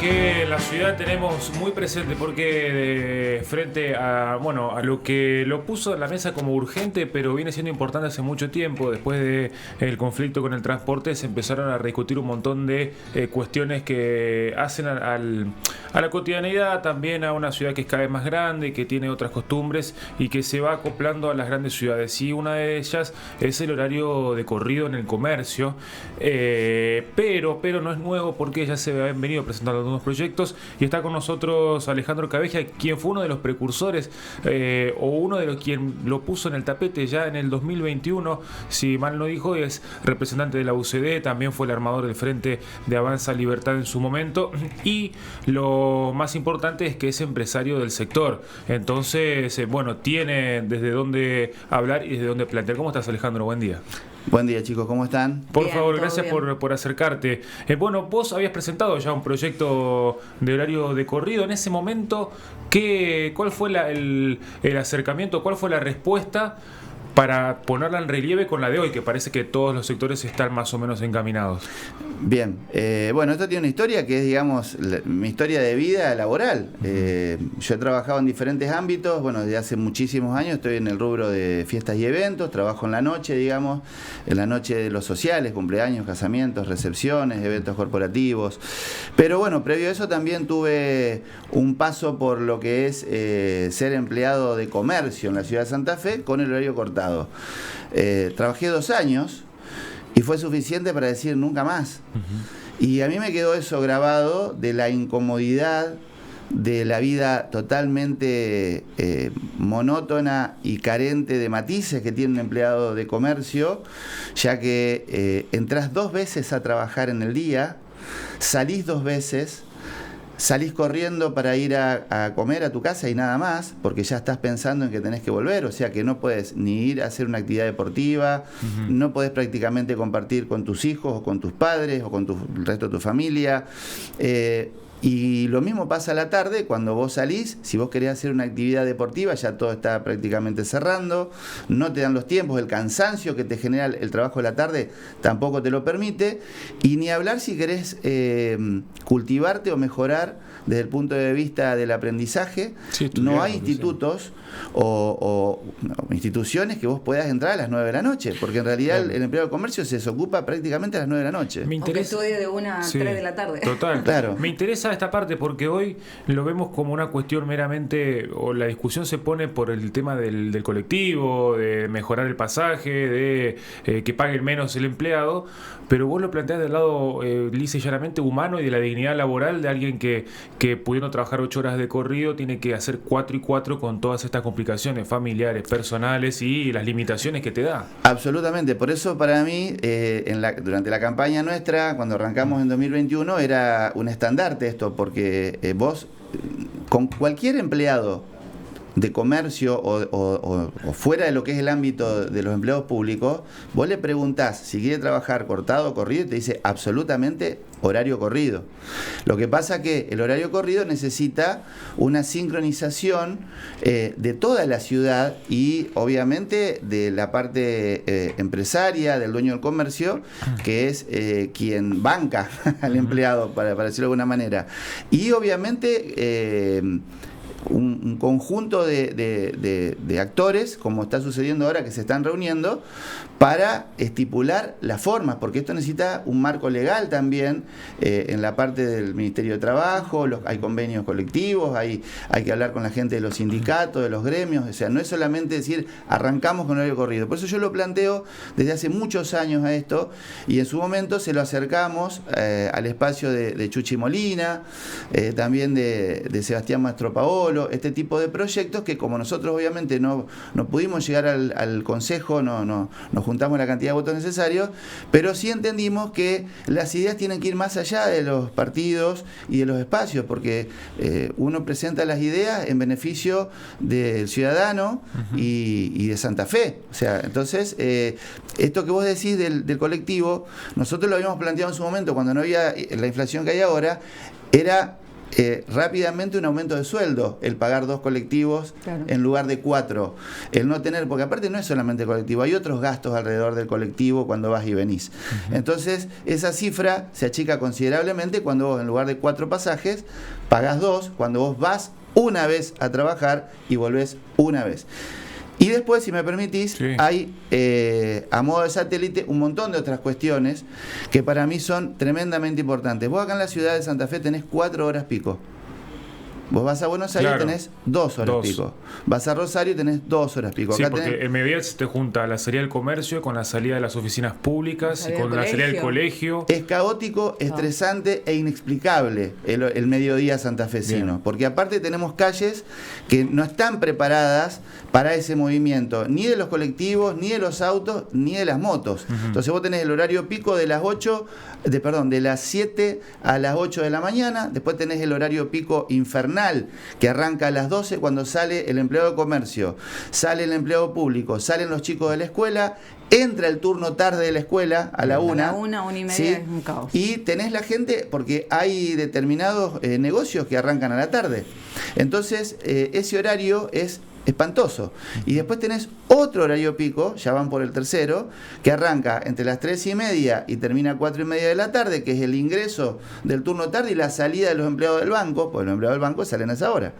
Que en la ciudad tenemos muy presente porque frente a lo que lo puso en la mesa como urgente, pero viene siendo importante hace mucho tiempo, después del conflicto con el transporte, se empezaron a discutir un montón de cuestiones que hacen a la cotidianidad, también a una ciudad que es cada vez más grande, que tiene otras costumbres y que se va acoplando a las grandes ciudades. Y una de ellas es el horario de corrido en el comercio, pero no es nuevo porque ya se han venido presentando unos proyectos y está con nosotros Alejandro Cabeja, quien fue uno de los precursores o uno de los quien lo puso en el tapete ya en el 2021, si mal no dijo, es representante de la UCD, también fue el armador del Frente de Avanza Libertad en su momento y lo más importante es que es empresario del sector, entonces tiene desde dónde hablar y desde dónde plantear. ¿Cómo estás, Alejandro? Buen día. Buen día, chicos, ¿cómo están? Por favor, gracias por acercarte. Vos habías presentado ya un proyecto de horario de corrido. En ese momento, ¿cuál fue el acercamiento? ¿Cuál fue la respuesta para ponerla en relieve con la de hoy, que parece que todos los sectores están más o menos encaminados? Bien, esto tiene una historia que es, digamos, mi historia de vida laboral. Yo he trabajado en diferentes ámbitos, desde hace muchísimos años estoy en el rubro de fiestas y eventos, trabajo en la noche, digamos, en la noche de los sociales, cumpleaños, casamientos, recepciones, eventos corporativos. Pero previo a eso también tuve un paso por lo que es ser empleado de comercio en la ciudad de Santa Fe con el horario cortado. Trabajé 2 años y fue suficiente para decir nunca más. Y a mí me quedó eso grabado de la incomodidad de la vida totalmente monótona y carente de matices que tiene un empleado de comercio, ya que entrás 2 veces a trabajar en el día, salís 2 veces, salís corriendo para ir a comer a tu casa y nada más, porque ya estás pensando en que tenés que volver, o sea que no puedes ni ir a hacer una actividad deportiva, no podés prácticamente compartir con tus hijos o con tus padres o con el resto de tu familia. Y lo mismo pasa a la tarde, cuando vos salís, si vos querés hacer una actividad deportiva, ya todo está prácticamente cerrando, no te dan los tiempos, el cansancio que te genera el trabajo de la tarde tampoco te lo permite, y ni hablar si querés cultivarte o mejorar desde el punto de vista del aprendizaje. Sí, no hay institutos o instituciones que vos puedas entrar a las 9 de la noche, porque en realidad el empleado de comercio se desocupa prácticamente a las 9 de la noche. Me interesa, o que estudie de 1 a 3 de la tarde. Total, claro. Me interesa esta parte porque hoy lo vemos como una cuestión meramente, o la discusión se pone por el tema del colectivo, de mejorar el pasaje, de que paguen menos el empleado, pero vos lo planteás del lado lisa y llanamente humano y de la dignidad laboral de alguien que pudiendo trabajar 8 horas de corrido tiene que hacer 4 y 4 con todas estas complicaciones familiares, personales y las limitaciones que te da. Absolutamente, por eso para mí durante la campaña nuestra, cuando arrancamos en 2021, era un estandarte esto, porque vos con cualquier empleado de comercio o fuera de lo que es el ámbito de los empleados públicos, vos le preguntás si quiere trabajar cortado o corrido y te dice absolutamente horario corrido. Lo que pasa que el horario corrido necesita una sincronización de toda la ciudad y obviamente de la parte empresaria, del dueño del comercio, que es quien banca al empleado, para decirlo de alguna manera. Y obviamente un conjunto de actores, como está sucediendo ahora, que se están reuniendo para estipular las formas, porque esto necesita un marco legal también en la parte del Ministerio de Trabajo, hay convenios colectivos, hay que hablar con la gente de los sindicatos, de los gremios, o sea, no es solamente decir arrancamos con horario corrido. Por eso yo lo planteo desde hace muchos años a esto, y en su momento se lo acercamos al espacio de Chuchi Molina, también de Sebastián Mastropaolo, este tipo de proyectos que, como nosotros obviamente no pudimos llegar al Consejo, nos juntamos la cantidad de votos necesarios, pero sí entendimos que las ideas tienen que ir más allá de los partidos y de los espacios, porque uno presenta las ideas en beneficio del ciudadano y de Santa Fe. O sea, entonces, esto que vos decís del colectivo, nosotros lo habíamos planteado en su momento, cuando no había la inflación que hay ahora, era rápidamente un aumento de sueldo, el pagar 2 colectivos en lugar de 4, el no tener, porque aparte no es solamente colectivo, hay otros gastos alrededor del colectivo cuando vas y venís. Entonces, esa cifra se achica considerablemente cuando vos en lugar de 4 pasajes, pagás 2, cuando vos vas una vez a trabajar y volvés una vez. Y después, si me permitís, hay a modo de satélite un montón de otras cuestiones que para mí son tremendamente importantes. Vos acá en la ciudad de Santa Fe tenés 4 horas pico. Vos vas a Buenos Aires, tenés 2 horas pico. Vas a Rosario, tenés 2 horas pico. Sí, acá porque en mediodía se te junta la salida del comercio con la salida de las oficinas públicas y con la salida del colegio. Es caótico, estresante e inexplicable el mediodía santafesino. Porque aparte tenemos calles que no están preparadas para ese movimiento, ni de los colectivos, ni de los autos, ni de las motos. Entonces vos tenés el horario pico de las 7 a las 8 de la mañana, después tenés el horario pico infernal que arranca a las 12 cuando sale el empleado de comercio, sale el empleado público, salen los chicos de la escuela, entra el turno tarde de la escuela a la 1. A la 1 y media, ¿sí? Es un caos. Y tenés la gente, porque hay determinados negocios que arrancan a la tarde. Entonces, ese horario es espantoso. Y después tenés otro horario pico, ya van por el tercero, que arranca entre las 3:30 y termina a 4:30 de la tarde, que es el ingreso del turno tarde y la salida de los empleados del banco, porque los empleados del banco salen a esa hora.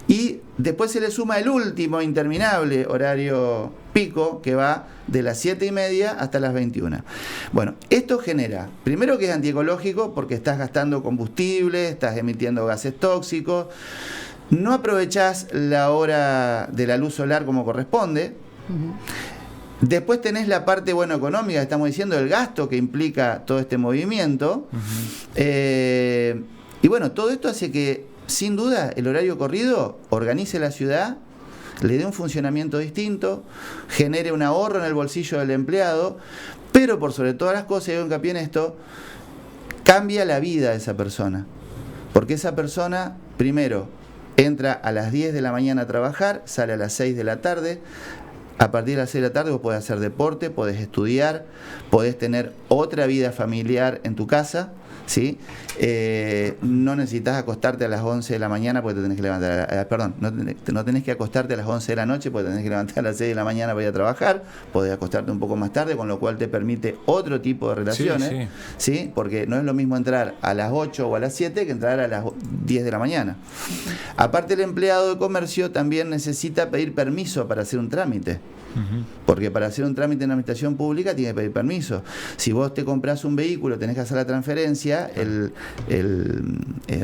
Y después se le suma el último interminable horario pico, que va de las 7:30 hasta las 21. Bueno, esto genera, primero que es antiecológico, porque estás gastando combustible, estás emitiendo gases tóxicos, no aprovechás la hora de la luz solar como corresponde. Después tenés la parte económica, estamos diciendo, el gasto que implica todo este movimiento. Y bueno, todo esto hace que, sin duda, el horario corrido organice la ciudad, le dé un funcionamiento distinto, genere un ahorro en el bolsillo del empleado, pero por sobre todas las cosas, y hago hincapié en esto, cambia la vida de esa persona. Porque esa persona, primero, entra a las 10 de la mañana a trabajar, sale a las 6 de la tarde. A partir de las 6 de la tarde vos podés hacer deporte, podés estudiar, podés tener otra vida familiar en tu casa, ¿sí? No necesitas acostarte a las 11 de la mañana porque te tenés que levantar, no tenés que acostarte a las 11 de la noche porque te tenés que levantar a las 6 de la mañana para ir a trabajar, podés acostarte un poco más tarde, con lo cual te permite otro tipo de relaciones, ¿sí? Porque no es lo mismo entrar a las 8 o a las 7 que entrar a las 10 de la mañana. Aparte, el empleado de comercio también necesita pedir permiso para hacer un trámite. Porque para hacer un trámite en la administración pública tiene que pedir permiso. Si vos te comprás un vehículo, tenés que hacer la transferencia, el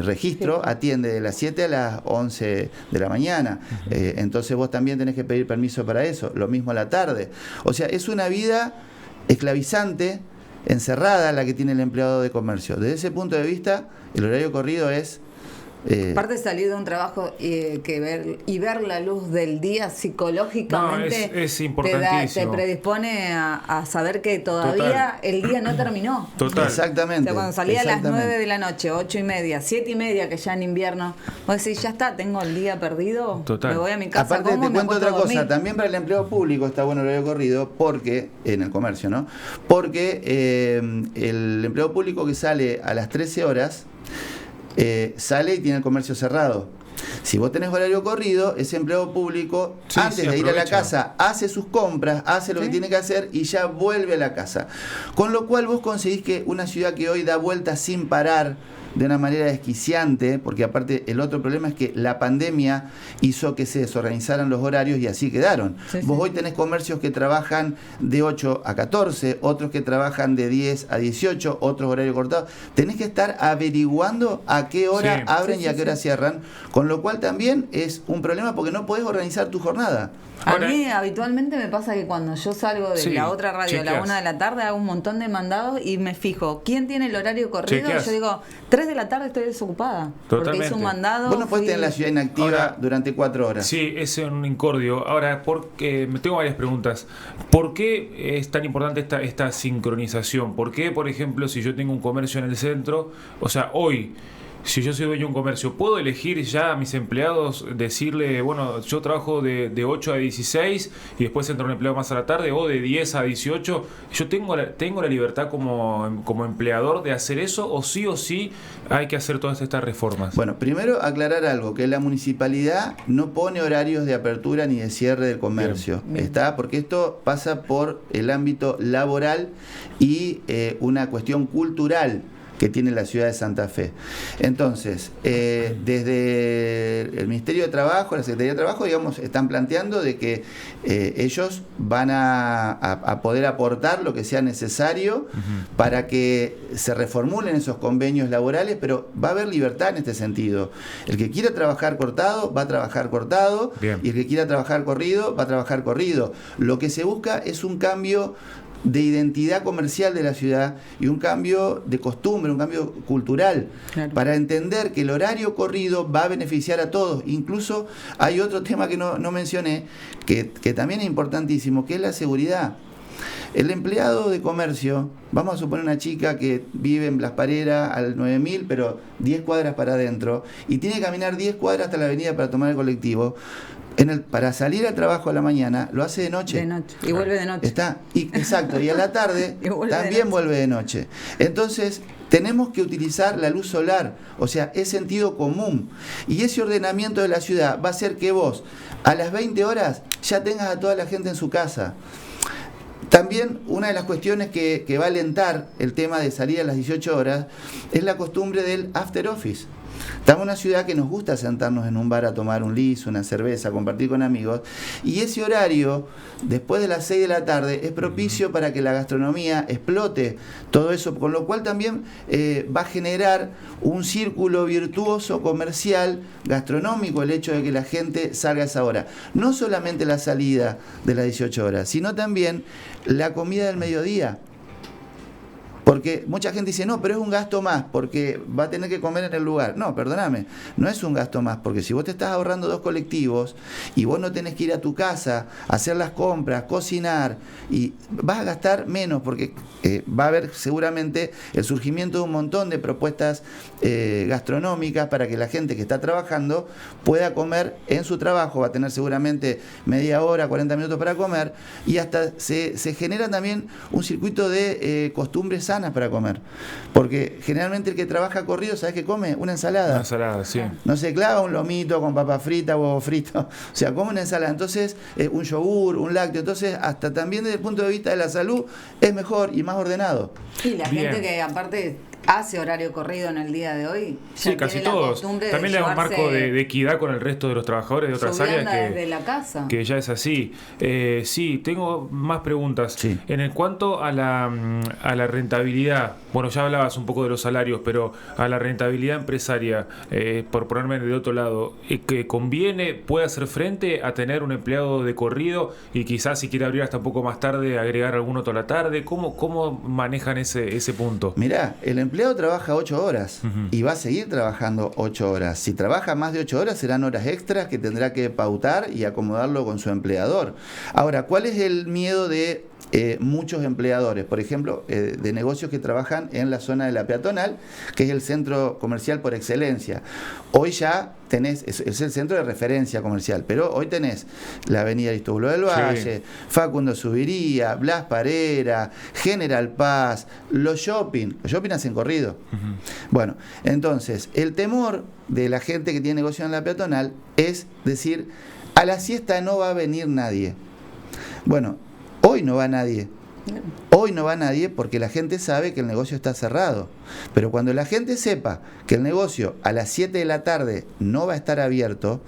registro atiende de las 7 a las 11 de la mañana. Entonces vos también tenés que pedir permiso para eso. Lo mismo a la tarde. O sea, es una vida esclavizante, encerrada, la que tiene el empleado de comercio. Desde ese punto de vista, el horario corrido es... Aparte de salir de un trabajo y ver la luz del día psicológicamente, es importantísimo. Te predispone a saber que todavía el día no terminó. Total. Exactamente. O sea, cuando salía a las 9 de la noche, 8:30, 7:30, que ya en invierno, vos decís, ya está, tengo el día perdido, me voy a mi casa. Aparte, te cuento otra cosa, también para el empleo público está bueno el horario corrido, porque, en el comercio, ¿no? Porque el empleo público que sale a las 13 horas, sale y tiene el comercio cerrado. Si vos tenés horario corrido, ese empleado público, antes de ir a la casa, hace sus compras, hace lo que tiene que hacer y ya vuelve a la casa. Con lo cual vos conseguís que una ciudad que hoy da vueltas sin parar, de una manera desquiciante, porque aparte el otro problema es que la pandemia hizo que se desorganizaran los horarios y así quedaron. Vos hoy tenés comercios que trabajan de 8 a 14, otros que trabajan de 10 a 18, otros horarios cortados. Tenés que estar averiguando a qué hora abren y a qué hora cierran, con lo cual también es un problema porque no podés organizar tu jornada. A mí habitualmente me pasa que cuando yo salgo de la otra radio a la 1 de la tarde hago un montón de mandados y me fijo quién tiene el horario corrido. Yo digo, 3 de la tarde estoy desocupada. Totalmente. Porque hice un mandado. Vos no podés tener la ciudad inactiva durante 4 horas. Sí, es un incordio. Ahora, me tengo varias preguntas. ¿Por qué es tan importante esta sincronización? ¿Por qué, por ejemplo, si yo tengo un comercio en el centro, o sea, hoy si yo soy dueño de un comercio, ¿puedo elegir ya a mis empleados, decirle, bueno, yo trabajo de 8 a 16 y después entra un empleado más a la tarde, o de 10 a 18? ¿Yo tengo la libertad como empleador de hacer eso, o sí hay que hacer todas estas reformas? Bueno, primero aclarar algo, que la municipalidad no pone horarios de apertura ni de cierre del comercio. Bien. ¿Está? Porque esto pasa por el ámbito laboral y una cuestión cultural que tiene la ciudad de Santa Fe. Entonces, desde el Ministerio de Trabajo, la Secretaría de Trabajo, digamos, están planteando de que ellos van a poder aportar lo que sea necesario para que se reformulen esos convenios laborales, pero va a haber libertad en este sentido. El que quiera trabajar cortado, va a trabajar cortado. Bien. Y el que quiera trabajar corrido, va a trabajar corrido. Lo que se busca es un cambio de identidad comercial de la ciudad y un cambio de costumbre, un cambio cultural, claro, para entender que el horario corrido va a beneficiar a todos. Incluso hay otro tema que no mencioné, que también es importantísimo, que es la seguridad. El empleado de comercio, vamos a suponer una chica que vive en Blas Parera al 9000, pero 10 cuadras para adentro, y tiene que caminar 10 cuadras hasta la avenida para tomar el colectivo. Para salir al trabajo a la mañana, lo hace de noche. De noche. Y vuelve de noche. Exacto, y a la tarde también vuelve de noche. Entonces, tenemos que utilizar la luz solar, o sea, es sentido común. Y ese ordenamiento de la ciudad va a hacer que vos, a las 20 horas, ya tengas a toda la gente en su casa. También una de las cuestiones que va a alentar el tema de salir a las 18 horas es la costumbre del after office. Estamos en una ciudad que nos gusta sentarnos en un bar a tomar un lis, una cerveza, compartir con amigos, y ese horario, después de las 6 de la tarde, es propicio para que la gastronomía explote todo eso, con lo cual también va a generar un círculo virtuoso comercial, gastronómico, el hecho de que la gente salga a esa hora. No solamente la salida de las 18 horas, sino también la comida del mediodía. Porque mucha gente dice, no, pero es un gasto más, porque va a tener que comer en el lugar. No, perdóname, no es un gasto más, porque si vos te estás ahorrando 2 colectivos y vos no tenés que ir a tu casa, hacer las compras, cocinar, y vas a gastar menos, porque va a haber seguramente el surgimiento de un montón de propuestas gastronómicas para que la gente que está trabajando pueda comer en su trabajo, va a tener seguramente media hora, 40 minutos para comer, y hasta se genera también un circuito de costumbres sanas para comer, porque generalmente el que trabaja corrido, ¿sabes qué come? Una ensalada. Una ensalada, sí. No se clava un lomito con papa frita, huevo frito, o sea, come una ensalada. Entonces, un yogur, un lácteo, entonces hasta también desde el punto de vista de la salud es mejor y más ordenado. Y la gente que aparte hace horario corrido en el día de hoy. Sí, casi todos. También le da un marco de equidad con el resto de los trabajadores de otras áreas desde la casa. Que ya es así. Sí, tengo más preguntas. Sí. En cuanto a la rentabilidad, bueno, ya hablabas un poco de los salarios, pero a la rentabilidad empresaria, por ponerme de otro lado, ¿que conviene, puede hacer frente a tener un empleado de corrido y quizás si quiere abrir hasta un poco más tarde, agregar algún otro a la tarde? ¿Cómo manejan ese punto? Mirá, el empleado trabaja 8 horas y va a seguir trabajando 8 horas. Si trabaja más de 8 horas, serán horas extras que tendrá que pautar y acomodarlo con su empleador. Ahora, ¿cuál es el miedo de muchos empleadores? Por ejemplo, de negocios que trabajan en la zona de la peatonal, que es el centro comercial por excelencia. Hoy ya tenés, es el centro de referencia comercial, pero hoy tenés la avenida Aristóbulo del Valle, sí, Facundo Subiría, Blas Parera, General Paz, los shopping hacen corrido. Bueno, entonces, el temor de la gente que tiene negocio en la peatonal es decir, a la siesta no va a venir nadie. Bueno, hoy no va nadie. Hoy no va nadie porque la gente sabe que el negocio está cerrado. Pero cuando la gente sepa que el negocio a las 7 de la tarde no va a estar abierto,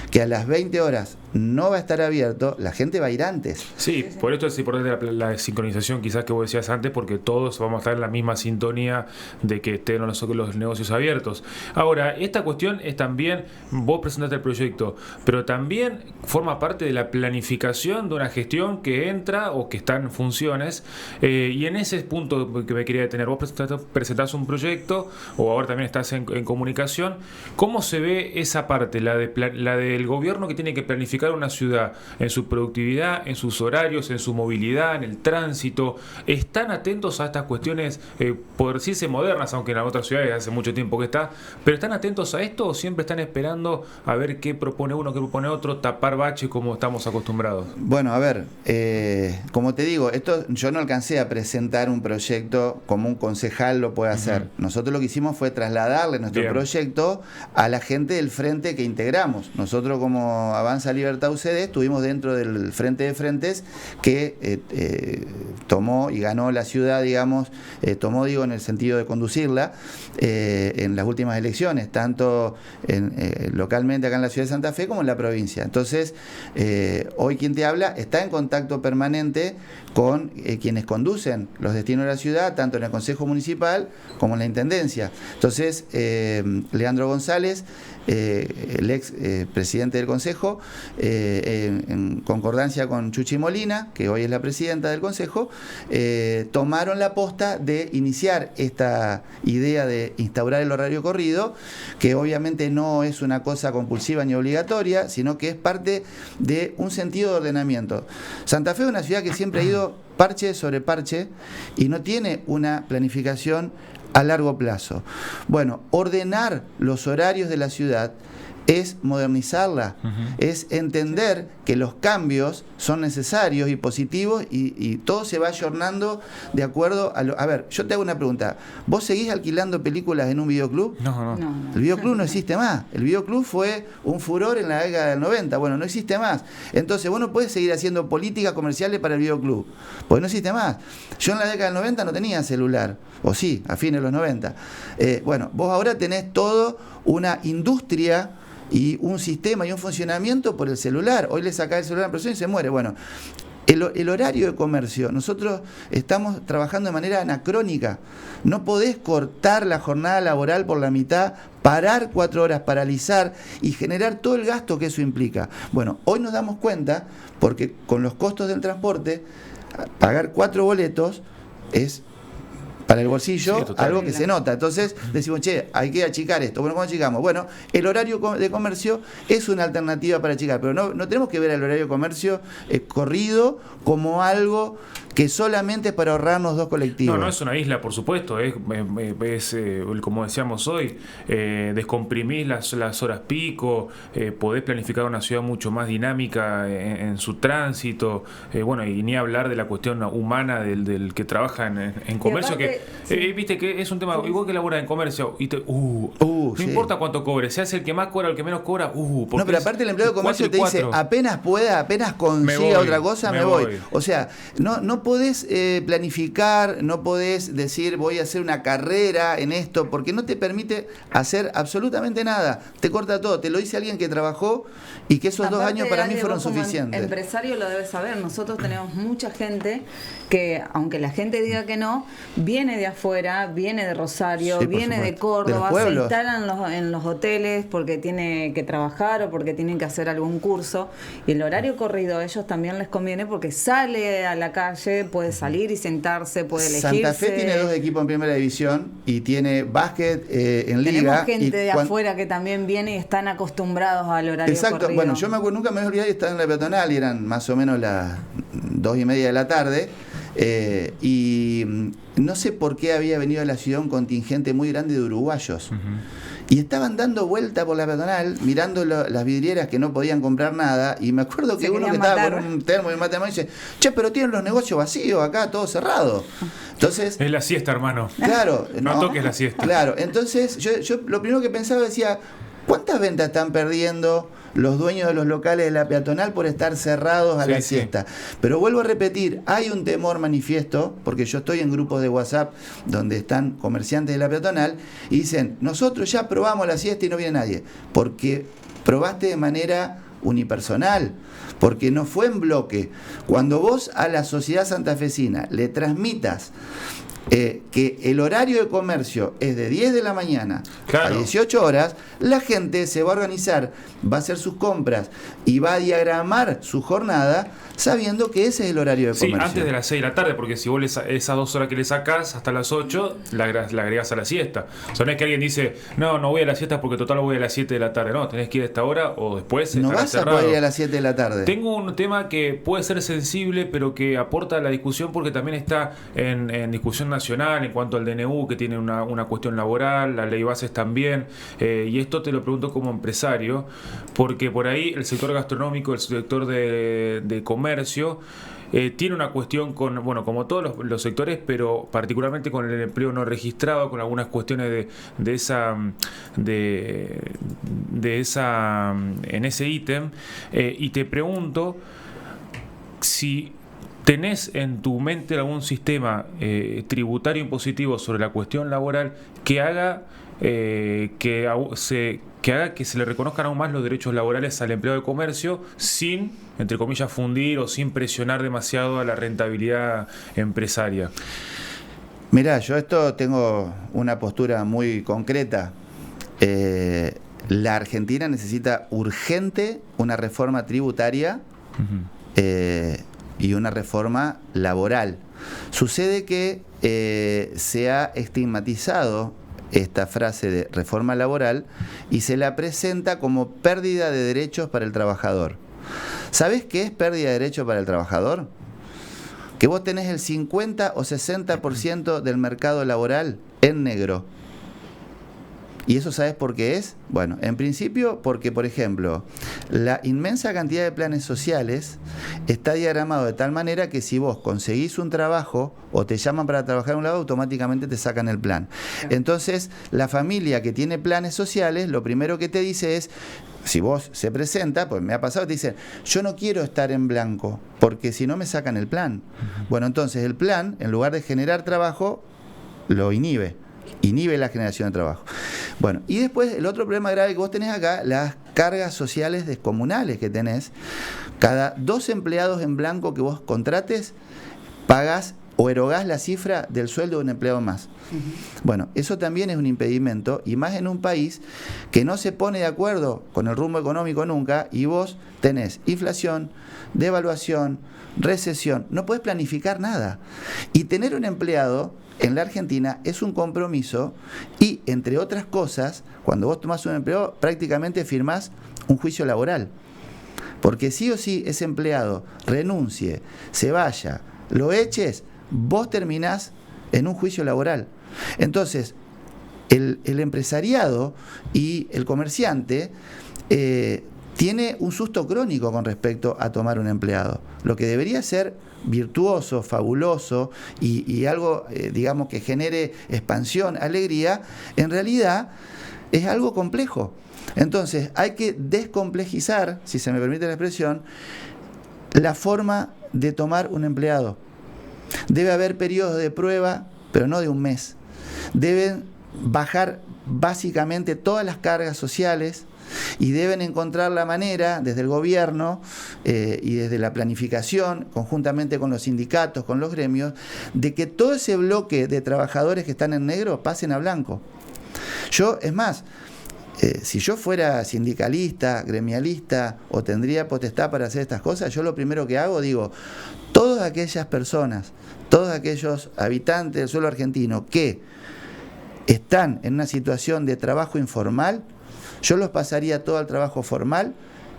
que a las 20 horas no va a estar abierto, la gente va a ir antes. Sí, por esto es importante la sincronización quizás que vos decías antes, porque todos vamos a estar en la misma sintonía de que estén los negocios abiertos. Ahora, esta cuestión es también, vos presentaste el proyecto, pero también forma parte de la planificación de una gestión que entra o que está en funciones, y en ese punto que me quería detener, vos presentás un un proyecto, o ahora también estás en comunicación. ¿Cómo se ve esa parte, la del gobierno que tiene que planificar una ciudad en su productividad, en sus horarios, en su movilidad, en el tránsito? ¿Están atentos a estas cuestiones, por decirse modernas, aunque en otras ciudades hace mucho tiempo que está, pero están atentos a esto o siempre están esperando a ver qué propone uno, qué propone otro, tapar baches como estamos acostumbrados? Bueno, a ver, como te digo, esto yo no alcancé a presentar un proyecto como un concejal lo puede hacer. Nosotros lo que hicimos fue trasladarle nuestro proyecto a la gente del frente que integramos. Nosotros como Avanza Libertad UCD estuvimos dentro del Frente de Frentes que tomó y ganó la ciudad, digamos, tomó, digo, en el sentido de conducirla en las últimas elecciones, tanto localmente acá en la ciudad de Santa Fe como en la provincia. Entonces, hoy quien te habla está en contacto permanente con quienes conducen los destinos de la ciudad, tanto en el Consejo Municipal como en la Intendencia. Entonces, Leandro González, el ex presidente del Consejo, en concordancia con Chuchi Molina, que hoy es la presidenta del Consejo, tomaron la posta de iniciar esta idea de instaurar el horario corrido, que obviamente no es una cosa compulsiva ni obligatoria, sino que es parte de un sentido de ordenamiento. Santa Fe es una ciudad que siempre ha ido parche sobre parche y no tiene una planificación a largo plazo. Bueno, ordenar los horarios de la ciudad es modernizarla, es entender que los cambios son necesarios y positivos y todo se va ayornando de acuerdo a lo... A ver, yo te hago una pregunta. ¿Vos seguís alquilando películas en un videoclub? No. El videoclub no existe más. El videoclub fue un furor en la década del 90. Bueno, no existe más. Entonces vos no podés seguir haciendo políticas comerciales para el videoclub, porque no existe más. Yo en la década del 90 no tenía celular, o sí, a fines de los 90. Bueno, vos ahora tenés todo una industria y un sistema y un funcionamiento por el celular. Hoy le sacás el celular a una persona y se muere. Bueno, el horario de comercio, nosotros estamos trabajando de manera anacrónica. No podés cortar la jornada laboral por la mitad, parar 4 horas, paralizar y generar todo el gasto que eso implica. Bueno, hoy nos damos cuenta, porque con los costos del transporte, pagar 4 boletos es... para el bolsillo, sí, algo que se nota. Entonces decimos, che, hay que achicar esto. Bueno, ¿cómo achicamos? Bueno, el horario de comercio es una alternativa para achicar, pero no tenemos que ver el horario de comercio corrido como algo que solamente es para ahorrarnos 2 colectivos. No es una isla, por supuesto, es como decíamos hoy, descomprimir las horas pico, podés planificar una ciudad mucho más dinámica en su tránsito, bueno, y ni hablar de la cuestión humana del que trabaja en comercio, aparte, que viste que es un tema, igual que labora en comercio, y no importa cuánto cobre, se hace el que más cobra o el que menos cobra, no, pero aparte el empleado de comercio te dice, apenas pueda, apenas consiga otra cosa, me voy. O sea, no podés planificar, no podés decir voy a hacer una carrera en esto, porque no te permite hacer absolutamente nada. Te corta todo. Te lo dice alguien que trabajó y que esos 2 años para mí fueron suficientes. Empresario lo debes saber. Nosotros tenemos mucha gente que, aunque la gente diga que no, viene de afuera, viene de Rosario, viene de Córdoba, se instalan en los hoteles porque tiene que trabajar o porque tienen que hacer algún curso. Y el horario corrido a ellos también les conviene porque sale a la calle, puede salir y sentarse, puede elegirse. Santa Fe tiene 2 equipos en primera división y tiene básquet en liga. Tenemos gente de afuera que también viene y están acostumbrados al horario corrido. Bueno, yo me acuerdo, nunca me voy a olvidar, estaba en la peatonal y eran más o menos las 2:30 de la tarde. Y no sé por qué había venido a la ciudad un contingente muy grande de uruguayos. Y estaban dando vuelta por la peatonal, mirando las vidrieras que no podían comprar nada. Y me acuerdo que uno que estaba con un termo y un mate de mano dice, che, pero tienen los negocios vacíos acá, todo cerrado. Entonces, es la siesta, hermano. Claro. No toques la siesta. Claro, entonces yo lo primero que pensaba decía, ¿cuántas ventas están perdiendo los dueños de los locales de la peatonal por estar cerrados a la siesta? Pero vuelvo a repetir, hay un temor manifiesto, porque yo estoy en grupos de WhatsApp donde están comerciantes de la peatonal y dicen, nosotros ya probamos la siesta y no viene nadie, porque probaste de manera unipersonal, porque no fue en bloque. Cuando vos a la sociedad santafesina le transmitas que el horario de comercio es de 10 de la mañana a 18 horas, la gente se va a organizar, va a hacer sus compras y va a diagramar su jornada sabiendo que ese es el horario de comercio. Sí, antes de las 6 de la tarde, porque si vos esas 2 horas que le sacás hasta las 8, la agregás a la siesta. O sea, no es que alguien dice, no voy a la siesta porque total voy a las 7 de la tarde. No, tenés que ir a esta hora o después. No vas cerrado. A poder ir a las 7 de la tarde. Tengo un tema que puede ser sensible, pero que aporta a la discusión porque también está en discusión nacional en cuanto al DNU, que tiene una cuestión laboral, la ley bases también. Y esto te lo pregunto como empresario, porque por ahí el sector gastronómico, el sector de comercio, tiene una cuestión con, bueno, como todos los sectores, pero particularmente con el empleo no registrado, con algunas cuestiones de esa en ese ítem, y te pregunto si ¿tenés en tu mente algún sistema tributario impositivo sobre la cuestión laboral que haga que se le reconozcan aún más los derechos laborales al empleado de comercio sin, entre comillas, fundir o sin presionar demasiado a la rentabilidad empresaria? Mirá, yo esto tengo una postura muy concreta. La Argentina necesita urgente una reforma tributaria y una reforma laboral. Sucede que se ha estigmatizado esta frase de reforma laboral y se la presenta como pérdida de derechos para el trabajador. ¿Sabés qué es pérdida de derechos para el trabajador? Que vos tenés el 50 o 60% del mercado laboral en negro. ¿Y eso sabés por qué es? Bueno, en principio porque, por ejemplo, la inmensa cantidad de planes sociales está diagramado de tal manera que si vos conseguís un trabajo o te llaman para trabajar en un lado, automáticamente te sacan el plan. Entonces, la familia que tiene planes sociales, lo primero que te dice es, si vos se presenta, pues me ha pasado, te dicen, yo no quiero estar en blanco, porque si no me sacan el plan. Bueno, entonces el plan, en lugar de generar trabajo, lo inhibe la generación de trabajo. Bueno, y después el otro problema grave que vos tenés acá, las cargas sociales descomunales que tenés. Cada 2 empleados en blanco que vos contrates, pagás o erogás la cifra del sueldo de un empleado más. Bueno, eso también es un impedimento, y más en un país que no se pone de acuerdo con el rumbo económico nunca, y vos tenés inflación, devaluación, recesión, no podés planificar nada. Y tener un empleado en la Argentina es un compromiso y, entre otras cosas, cuando vos tomás un empleo, prácticamente firmás un juicio laboral. Porque sí o sí ese empleado renuncie, se vaya, lo eches, vos terminás en un juicio laboral. Entonces, el empresariado y el comerciante tiene un susto crónico con respecto a tomar un empleado. Lo que debería ser virtuoso, fabuloso y algo, digamos, que genere expansión, alegría, en realidad es algo complejo. Entonces hay que descomplejizar, si se me permite la expresión, la forma de tomar un empleado. Debe haber periodos de prueba, pero no de un mes. Deben bajar básicamente todas las cargas sociales y deben encontrar la manera desde el gobierno y desde la planificación, conjuntamente con los sindicatos, con los gremios, de que todo ese bloque de trabajadores que están en negro pasen a blanco. Yo, es más, si yo fuera sindicalista, gremialista o tendría potestad para hacer estas cosas, yo lo primero que hago, digo, todas aquellas personas, todos aquellos habitantes del suelo argentino que están en una situación de trabajo informal, yo los pasaría todo al trabajo formal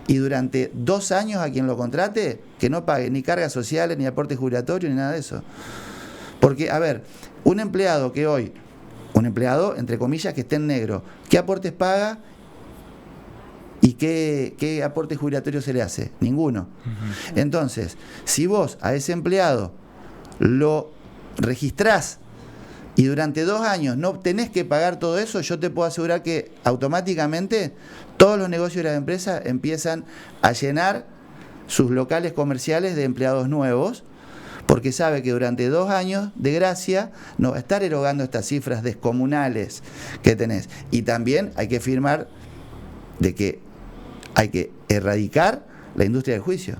y durante 2 años a quien lo contrate, que no pague ni cargas sociales, ni aporte jubilatorio, ni nada de eso. Porque, a ver, un empleado que hoy, un empleado, entre comillas, que esté en negro, ¿qué aportes paga y qué aporte jubilatorio se le hace? Ninguno. Entonces, si vos a ese empleado lo registrás y durante 2 años no tenés que pagar todo eso, yo te puedo asegurar que automáticamente todos los negocios de las empresas empiezan a llenar sus locales comerciales de empleados nuevos, porque sabe que durante 2 años, de gracia, no va a estar erogando estas cifras descomunales que tenés. Y también hay que firmar de que hay que erradicar la industria del juicio.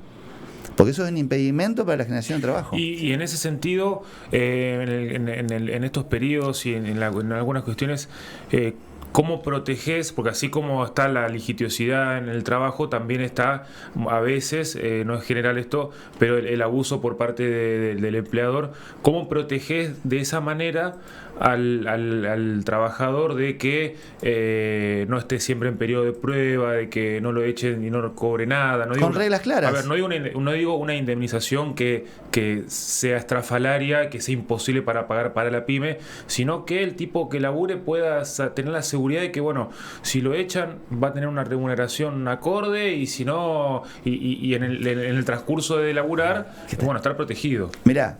porque eso es un impedimento para la generación de trabajo. Y en ese sentido, en estos periodos y en algunas cuestiones, ¿cómo proteges? Porque así como está la litigiosidad en el trabajo, también está a veces, no es general esto, pero el abuso por parte del empleador. ¿Cómo proteges de esa manera al trabajador de que no esté siempre en periodo de prueba, de que no lo echen y no cobre nada? No digo con reglas claras. A ver, no digo una indemnización que sea estrafalaria, que sea imposible para pagar para la pyme, sino que el tipo que labure pueda tener la seguridad de que, bueno, si lo echan va a tener una remuneración acorde, y si no, y en el transcurso de laburar, bueno, estar protegido. Mirá,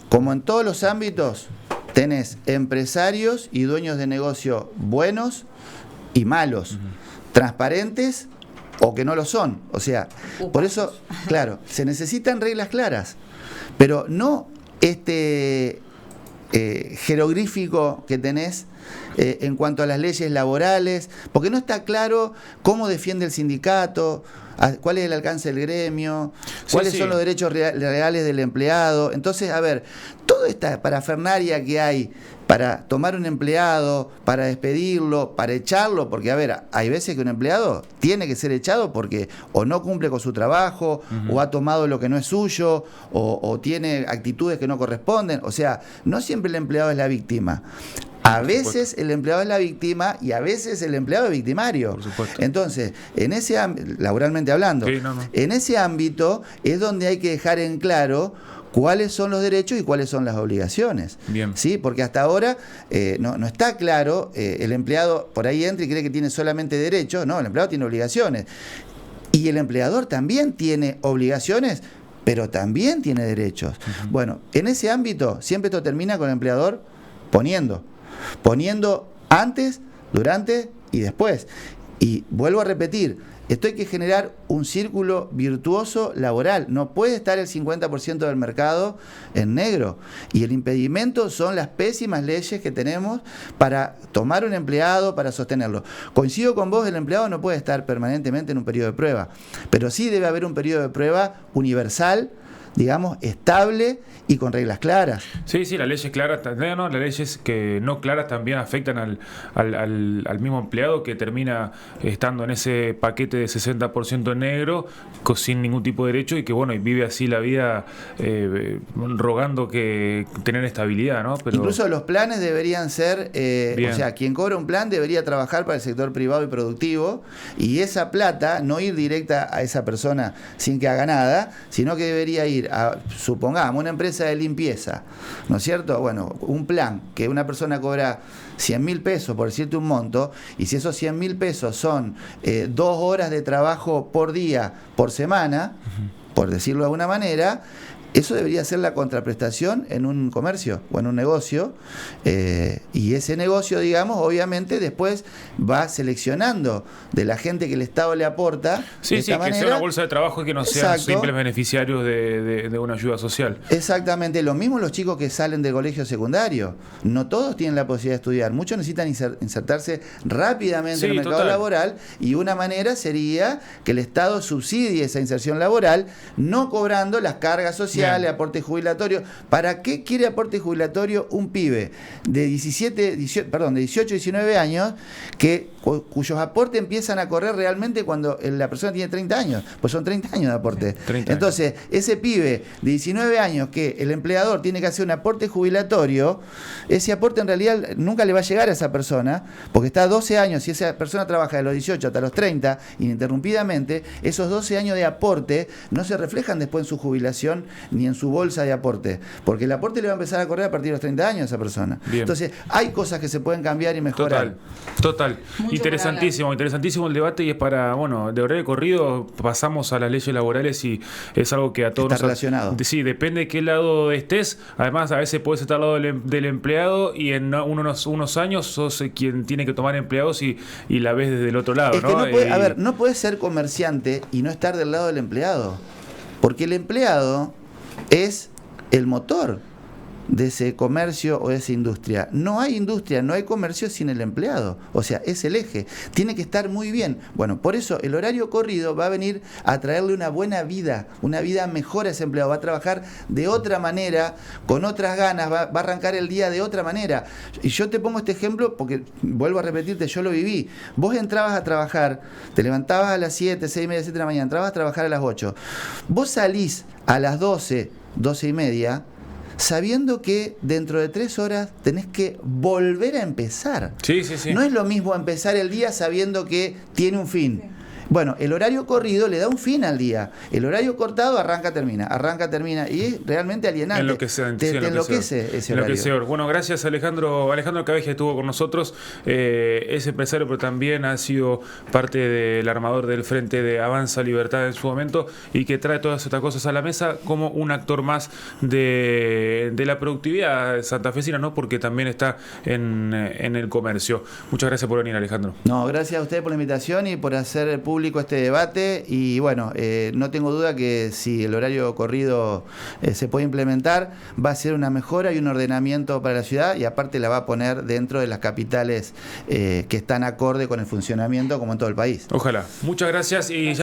como en todos los ámbitos, tenés empresarios y dueños de negocio buenos y malos, transparentes o que no lo son. O sea, por eso, claro, se necesitan reglas claras, pero no jeroglífico que tenés en cuanto a las leyes laborales, porque no está claro cómo defiende el sindicato, cuál es el alcance del gremio, cuáles son los derechos reales del empleado. Entonces, a ver, toda esta parafernalia que hay para tomar un empleado, para despedirlo, para echarlo, porque, a ver, hay veces que un empleado tiene que ser echado porque o no cumple con su trabajo, o ha tomado lo que no es suyo, o tiene actitudes que no corresponden. O sea, no siempre el empleado es la víctima. A veces el empleado es la víctima y a veces el empleado es victimario. Por supuesto. Entonces, en ese laboralmente hablando, en ese ámbito es donde hay que dejar en claro cuáles son los derechos y cuáles son las obligaciones. Bien. ¿Sí? Porque hasta ahora no está claro, el empleado por ahí entra y cree que tiene solamente derechos. No, el empleado tiene obligaciones. Y el empleador también tiene obligaciones, pero también tiene derechos. Bueno, en ese ámbito siempre esto termina con el empleador poniendo antes, durante y después. Y vuelvo a repetir, esto hay que generar un círculo virtuoso laboral. No puede estar el 50% del mercado en negro. Y el impedimento son las pésimas leyes que tenemos para tomar un empleado, para sostenerlo. Coincido con vos, el empleado no puede estar permanentemente en un periodo de prueba, pero sí debe haber un periodo de prueba universal, digamos, estable y con reglas claras. Sí, las leyes claras, las leyes que no claras también afectan al mismo empleado, que termina estando en ese paquete de 60% en negro, sin ningún tipo de derecho, y que, bueno, y vive así la vida rogando que tener estabilidad, ¿no? Pero incluso los planes deberían ser, o sea, quien cobra un plan debería trabajar para el sector privado y productivo, y esa plata no ir directa a esa persona sin que haga nada, sino que debería ir a, supongamos, una empresa de limpieza, ¿no es cierto? Bueno, un plan que una persona cobra 100.000 pesos, por decirte un monto, y si esos 100.000 pesos son 2 horas de trabajo por día, por semana, por decirlo de alguna manera, eso debería ser la contraprestación en un comercio o en un negocio, y ese negocio, digamos, obviamente después va seleccionando de la gente que el Estado le aporta. Que sea una bolsa de trabajo y que no sean simples beneficiarios de una ayuda social. Exactamente, lo mismo los chicos que salen del colegio secundario. No todos tienen la posibilidad de estudiar, muchos necesitan insertarse rápidamente en el mercado laboral, y una manera sería que el Estado subsidie esa inserción laboral, no cobrando las cargas sociales, aporte jubilatorio. ¿Para qué quiere aporte jubilatorio un pibe de 18, 19 años cuyos aportes empiezan a correr realmente cuando la persona tiene 30 años? Pues son 30 años de aporte. Entonces, ese pibe de 19 años que el empleador tiene que hacer un aporte jubilatorio, ese aporte en realidad nunca le va a llegar a esa persona, porque está 12 años, si esa persona trabaja de los 18 hasta los 30 ininterrumpidamente, esos 12 años de aporte no se reflejan después en su jubilación ni en su bolsa de aporte, porque el aporte le va a empezar a correr a partir de los 30 años a esa persona. Bien. Entonces, hay cosas que se pueden cambiar y mejorar. Total. Interesantísimo el debate, y es para, bueno, de horario corrido pasamos a las leyes laborales, y es algo que a todos está relacionado. Sí, depende de qué lado estés. Además, a veces puedes estar al lado del empleado, y en unos años sos quien tiene que tomar empleados y la ves desde el otro lado, es ¿no? Que no puedes ser comerciante y no estar del lado del empleado, porque el empleado es el motor. de ese comercio o de esa industria. No hay industria, no hay comercio sin el empleado. O sea, es el eje. Tiene que estar muy bien. Bueno, por eso el horario corrido va a venir a traerle una buena vida, una vida mejor a ese empleado. Va a trabajar de otra manera, con otras ganas, va a arrancar el día de otra manera. Y yo te pongo este ejemplo porque, vuelvo a repetirte, yo lo viví. Vos entrabas a trabajar, te levantabas a las 7, 6:30, 7 de la mañana, entrabas a trabajar a las 8. Vos salís a las 12, 12:30, sabiendo que dentro de 3 horas tenés que volver a empezar. Sí, sí, sí. No es lo mismo empezar el día sabiendo que tiene un fin. Sí. Bueno, el horario corrido le da un fin al día. El horario cortado arranca, termina, y es realmente alienante. Te enloquece ese horario. Bueno, gracias Alejandro Cabeja estuvo con nosotros, es empresario, pero también ha sido parte del armador del Frente de Avanza Libertad en su momento y que trae todas estas cosas a la mesa como un actor más de la productividad santafesina, ¿no? Porque también está en el comercio. Muchas gracias por venir, Alejandro. No, gracias a usted por la invitación y por hacer público este debate, y bueno, no tengo duda que si el horario corrido se puede implementar, va a ser una mejora y un ordenamiento para la ciudad, y aparte la va a poner dentro de las capitales que están acorde con el funcionamiento como en todo el país. Ojalá. Muchas gracias y